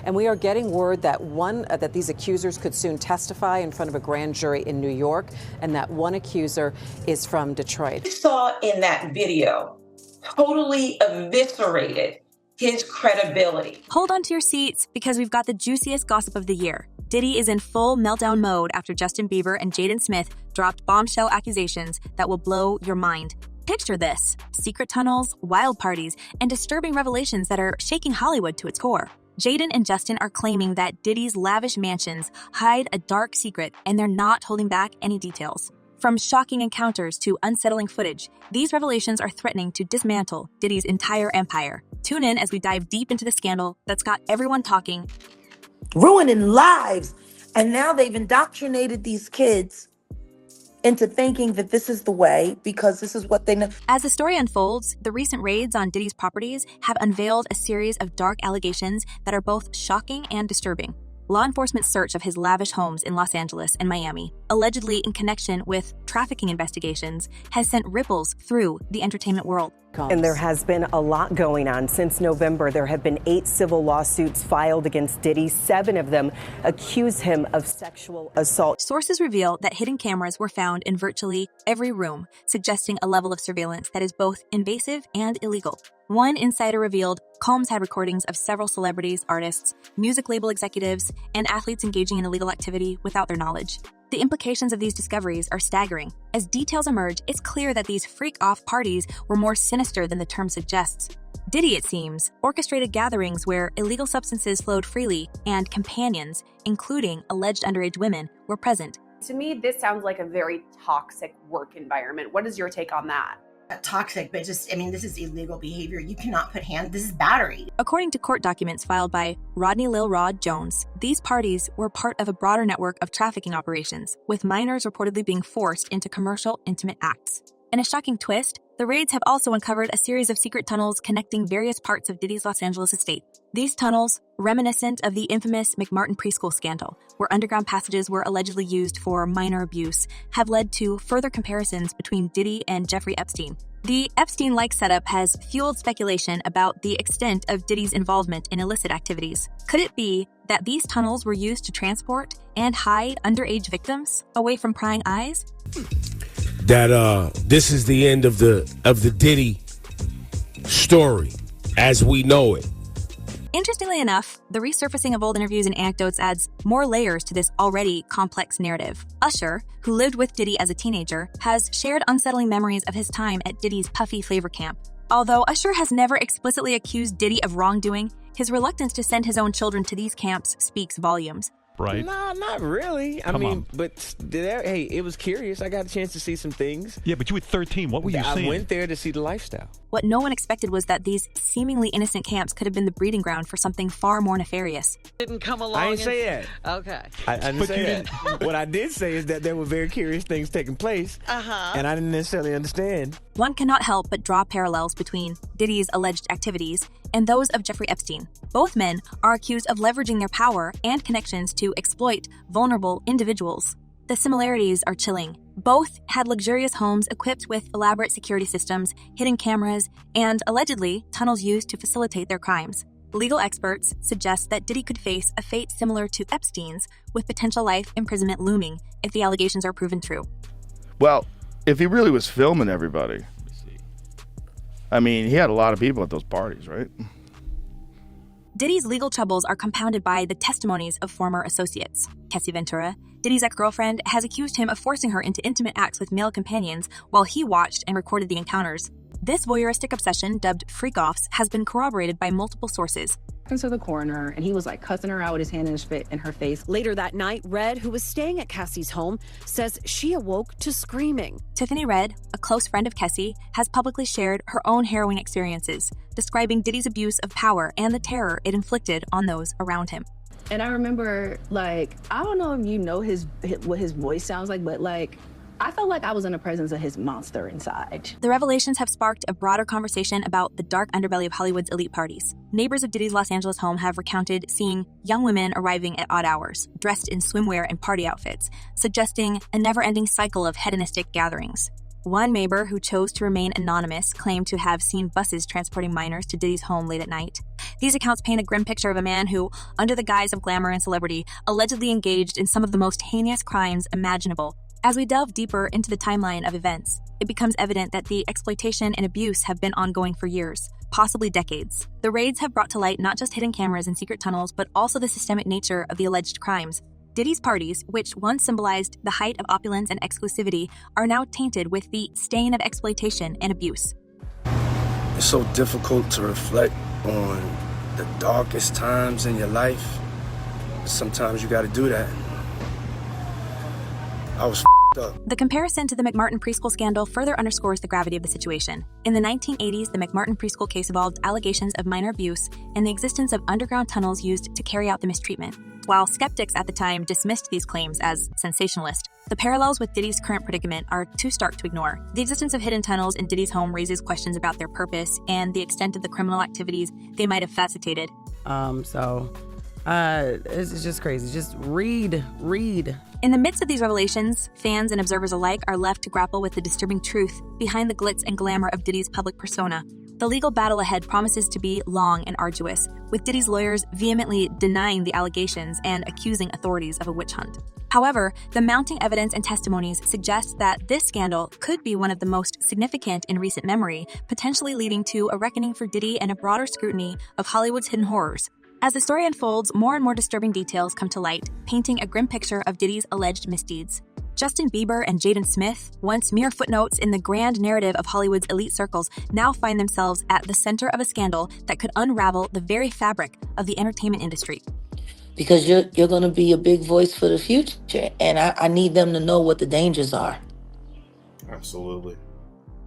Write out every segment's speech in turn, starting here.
And we are getting word that that these accusers could soon testify in front of a grand jury in New York, and that one accuser is from Detroit. We saw in that video totally eviscerated his credibility. Hold on to your seats, because we've got the juiciest gossip of the year. Diddy is in full meltdown mode after Justin Bieber and Jaden Smith dropped bombshell accusations that will blow your mind. Picture this: secret tunnels, wild parties, and disturbing revelations that are shaking Hollywood to its core. Jaden and Justin are claiming that Diddy's lavish mansions hide a dark secret, and they're not holding back any details. From shocking encounters to unsettling footage, these revelations are threatening to dismantle Diddy's entire empire. Tune in as we dive deep into the scandal that's got everyone talking, ruining lives. And now they've indoctrinated these kids into thinking that this is the way because this is what they know. As the story unfolds, the recent raids on Diddy's properties have unveiled a series of dark allegations that are both shocking and disturbing. Law enforcement's search of his lavish homes in Los Angeles and Miami, allegedly in connection with trafficking investigations, has sent ripples through the entertainment world. And there has been a lot going on. Since November, there have been 8 civil lawsuits filed against Diddy. 7 of them accuse him of sexual assault. Sources reveal that hidden cameras were found in virtually every room, suggesting a level of surveillance that is both invasive and illegal. One insider revealed Combs had recordings of several celebrities, artists, music label executives, and athletes engaging in illegal activity without their knowledge. The implications of these discoveries are staggering. As details emerge, it's clear that these freak-off parties were more sinister than the term suggests. Diddy, it seems, orchestrated gatherings where illegal substances flowed freely and companions, including alleged underage women, were present. To me, this sounds like a very toxic work environment. What is your take on that? Toxic, but this is illegal behavior. You cannot put this is battery. According to court documents filed by Rodney Lil Rod Jones, these parties were part of a broader network of trafficking operations, with minors reportedly being forced into commercial intimate acts. In a shocking twist, the raids have also uncovered a series of secret tunnels connecting various parts of Diddy's Los Angeles estate. These tunnels, reminiscent of the infamous McMartin preschool scandal, where underground passages were allegedly used for minor abuse, have led to further comparisons between Diddy and Jeffrey Epstein. The Epstein-like setup has fueled speculation about the extent of Diddy's involvement in illicit activities. Could it be that these tunnels were used to transport and hide underage victims away from prying eyes? That this is the end of the Diddy story as we know it. Interestingly enough, the resurfacing of old interviews and anecdotes adds more layers to this already complex narrative. Usher, who lived with Diddy as a teenager, has shared unsettling memories of his time at Diddy's Puffy flavor camp. Although Usher has never explicitly accused Diddy of wrongdoing, his reluctance to send his own children to these camps speaks volumes. Right? Nah, not really. Hey, it was curious. I got a chance to see some things. Yeah, but you were 13. What were you seeing? I went there to see the lifestyle. What no one expected was that these seemingly innocent camps could have been the breeding ground for something far more nefarious. Didn't come along. I didn't say that. Okay. I didn't say that. What I did say is that there were very curious things taking place, and I didn't necessarily understand. One cannot help but draw parallels between Diddy's alleged activities and those of Jeffrey Epstein. Both men are accused of leveraging their power and connections to exploit vulnerable individuals. The similarities are chilling. Both had luxurious homes equipped with elaborate security systems, hidden cameras, and allegedly tunnels used to facilitate their crimes. Legal experts suggest that Diddy could face a fate similar to Epstein's, with potential life imprisonment looming if the allegations are proven true. Well, if he really was filming everybody, I mean, he had a lot of people at those parties, right? Diddy's legal troubles are compounded by the testimonies of former associates. Kessie Ventura, Diddy's ex-girlfriend, has accused him of forcing her into intimate acts with male companions while he watched and recorded the encounters. This voyeuristic obsession, dubbed freak-offs, has been corroborated by multiple sources. To the coroner, and he was like cussing her out with his hand in her face. Later that night, Red, who was staying at Kessie's home, says she awoke to screaming. Tiffany Red, a close friend of Kessie, has publicly shared her own harrowing experiences, describing Diddy's abuse of power and the terror it inflicted on those around him. And I remember, I don't know if you know what his voice sounds like, but I felt like I was in the presence of his monster inside. The revelations have sparked a broader conversation about the dark underbelly of Hollywood's elite parties. Neighbors of Diddy's Los Angeles home have recounted seeing young women arriving at odd hours, dressed in swimwear and party outfits, suggesting a never-ending cycle of hedonistic gatherings. One neighbor who chose to remain anonymous claimed to have seen buses transporting minors to Diddy's home late at night. These accounts paint a grim picture of a man who, under the guise of glamour and celebrity, allegedly engaged in some of the most heinous crimes imaginable. As we delve deeper into the timeline of events, it becomes evident that the exploitation and abuse have been ongoing for years, possibly decades. The raids have brought to light not just hidden cameras and secret tunnels, but also the systemic nature of the alleged crimes. Diddy's parties, which once symbolized the height of opulence and exclusivity, are now tainted with the stain of exploitation and abuse. It's so difficult to reflect on the darkest times in your life. Sometimes you gotta do that. I was up. The comparison to the McMartin preschool scandal further underscores the gravity of the situation. In the 1980s, the McMartin preschool case involved allegations of minor abuse and the existence of underground tunnels used to carry out the mistreatment. While skeptics at the time dismissed these claims as sensationalist, the parallels with Diddy's current predicament are too stark to ignore. The existence of hidden tunnels in Diddy's home raises questions about their purpose and the extent of the criminal activities they might have facilitated. It's just crazy. Just read. In the midst of these revelations, fans and observers alike are left to grapple with the disturbing truth behind the glitz and glamour of Diddy's public persona. The legal battle ahead promises to be long and arduous, with Diddy's lawyers vehemently denying the allegations and accusing authorities of a witch hunt. However, the mounting evidence and testimonies suggest that this scandal could be one of the most significant in recent memory, potentially leading to a reckoning for Diddy and a broader scrutiny of Hollywood's hidden horrors. As the story unfolds, more and more disturbing details come to light, painting a grim picture of Diddy's alleged misdeeds. Justin Bieber and Jaden Smith, once mere footnotes in the grand narrative of Hollywood's elite circles, now find themselves at the center of a scandal that could unravel the very fabric of the entertainment industry. Because you're going to be a big voice for the future, and I need them to know what the dangers are. Absolutely.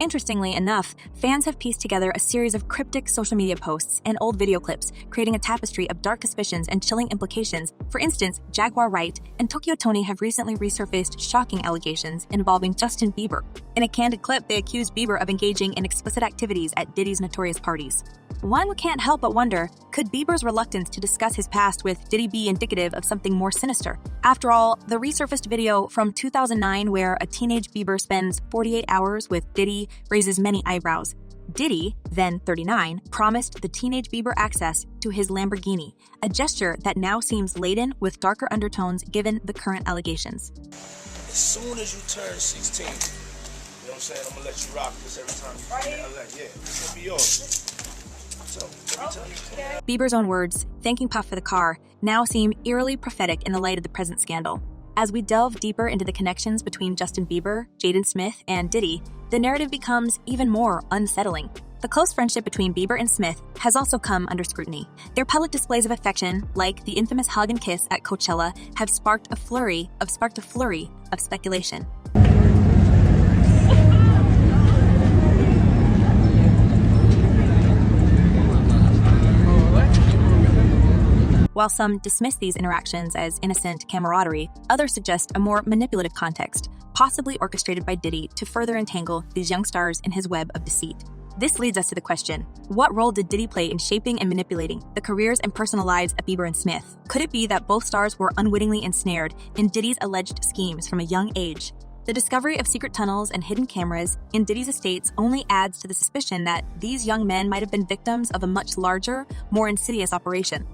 Interestingly enough, fans have pieced together a series of cryptic social media posts and old video clips, creating a tapestry of dark suspicions and chilling implications. For instance, Jaguar Wright and Tokyo Tony have recently resurfaced shocking allegations involving Justin Bieber. In a candid clip, they accused Bieber of engaging in explicit activities at Diddy's notorious parties. One can't help but wonder, could Bieber's reluctance to discuss his past with Diddy be indicative of something more sinister? After all, the resurfaced video from 2009 where a teenage Bieber spends 48 hours with Diddy raises many eyebrows. Diddy, then 39, promised the teenage Bieber access to his Lamborghini, a gesture that now seems laden with darker undertones given the current allegations. As soon as you turn 16, you know what I'm saying? I'm gonna let you rock this every time you yeah, it's gonna be yours. Bieber's own words, thanking Puff for the car, now seem eerily prophetic in the light of the present scandal. As we delve deeper into the connections between Justin Bieber, Jaden Smith, and Diddy, the narrative becomes even more unsettling. The close friendship between Bieber and Smith has also come under scrutiny. Their public displays of affection, like the infamous hug and kiss at Coachella, have sparked a flurry of speculation. While some dismiss these interactions as innocent camaraderie, others suggest a more manipulative context, possibly orchestrated by Diddy to further entangle these young stars in his web of deceit. This leads us to the question, what role did Diddy play in shaping and manipulating the careers and personal lives of Bieber and Smith? Could it be that both stars were unwittingly ensnared in Diddy's alleged schemes from a young age? The discovery of secret tunnels and hidden cameras in Diddy's estates only adds to the suspicion that these young men might have been victims of a much larger, more insidious operation.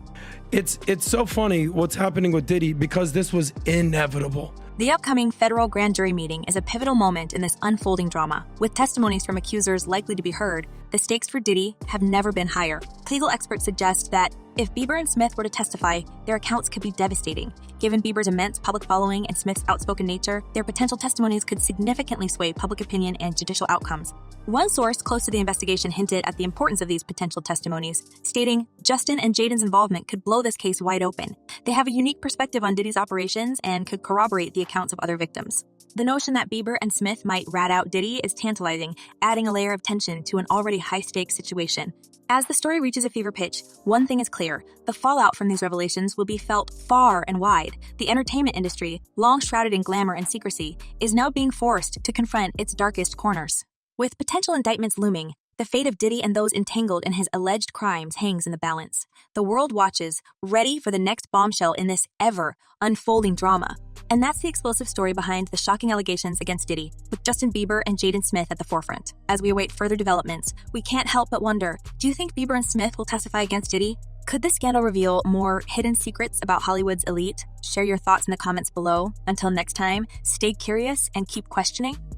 It's so funny what's happening with Diddy because this was inevitable. The upcoming federal grand jury meeting is a pivotal moment in this unfolding drama. With testimonies from accusers likely to be heard, the stakes for Diddy have never been higher. Legal experts suggest that if Bieber and Smith were to testify, their accounts could be devastating. Given Bieber's immense public following and Smith's outspoken nature, their potential testimonies could significantly sway public opinion and judicial outcomes. One source close to the investigation hinted at the importance of these potential testimonies, stating Justin and Jaden's involvement could blow this case wide open. They have a unique perspective on Diddy's operations and could corroborate the accounts of other victims. The notion that Bieber and Smith might rat out Diddy is tantalizing, adding a layer of tension to an already high-stakes situation. As the story reaches a fever pitch, one thing is clear. The fallout from these revelations will be felt far and wide. The entertainment industry, long shrouded in glamour and secrecy, is now being forced to confront its darkest corners. With potential indictments looming, The fate of Diddy and those entangled in his alleged crimes hangs in the balance. The world watches, ready for the next bombshell in this ever-unfolding drama. And that's the explosive story behind the shocking allegations against Diddy, with Justin Bieber and Jaden Smith at the forefront. As we await further developments, we can't help but wonder, do you think Bieber and Smith will testify against Diddy? Could this scandal reveal more hidden secrets about Hollywood's elite? Share your thoughts in the comments below. Until next time, stay curious and keep questioning.